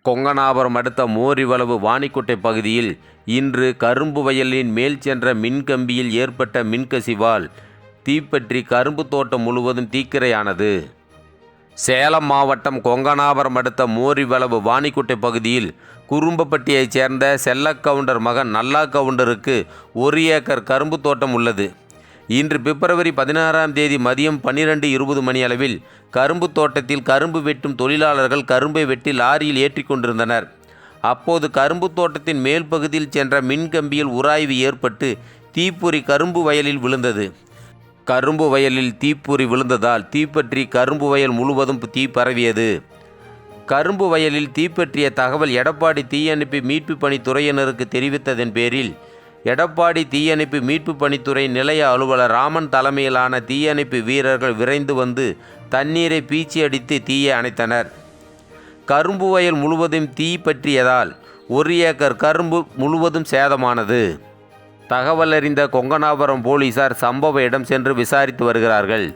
கொங்கனாபுரம் அடுத்த மோரிவளவு வாணிக்குட்டை பகுதியில் இன்று கரும்பு வயலின் மேல் சென்ற மின்கம்பியில் ஏற்பட்ட மின்கசிவால் தீப்பற்றி கரும்பு தோட்டம் முழுவதும் தீக்கிரையானது. சேலம் மாவட்டம் கொங்கனாபுரம் அடுத்த மோரிவளவு வாணிக்குட்டை பகுதியில் குறும்பப்பட்டியைச் சேர்ந்த செல்லக்கவுண்டர் மகன் நல்லா கவுண்டருக்கு 1 ஏக்கர் கரும்பு தோட்டம் உள்ளது. இன்று பிப்ரவரி 16ஆம் தேதி மதியம் 12:20 மணியளவில் கரும்பு தோட்டத்தில் கரும்பு வெட்டும் தொழிலாளர்கள் கரும்பை வெட்டி லாரியில் ஏற்றி கொண்டிருந்தனர். அப்போது கரும்பு தோட்டத்தின் மேல் பகுதியில் சென்ற மின்கம்பியில் உராய்வு ஏற்பட்டு தீப்பொறி கரும்பு வயலில் விழுந்தது. கரும்பு வயலில் தீப்பொறி விழுந்ததால் தீப்பற்றி கரும்பு வயல் முழுவதும் தீ பரவியது. கரும்பு வயலில் தீப்பற்றிய தகவல் எடப்பாடி தீயணைப்பு மீட்பு பணித்துறையினருக்கு தெரிவித்ததன் பேரில் எடப்பாடி தீயணைப்பு மீட்பு பணித்துறை நிலைய அலுவலர் ராமன் தலைமையிலான தீயணைப்பு வீரர்கள் விரைந்து வந்து தண்ணீரை பீச்சி அடித்து தீயை அணைத்தனர். கரும்பு வயல் முழுவதும் தீ பற்றியதால் 1 ஏக்கர் கரும்பு முழுவதும் சேதமானது. தகவல் அறிந்த கொங்கனாபுரம் போலீசார் சம்பவ இடம் சென்று விசாரித்து வருகிறார்கள்.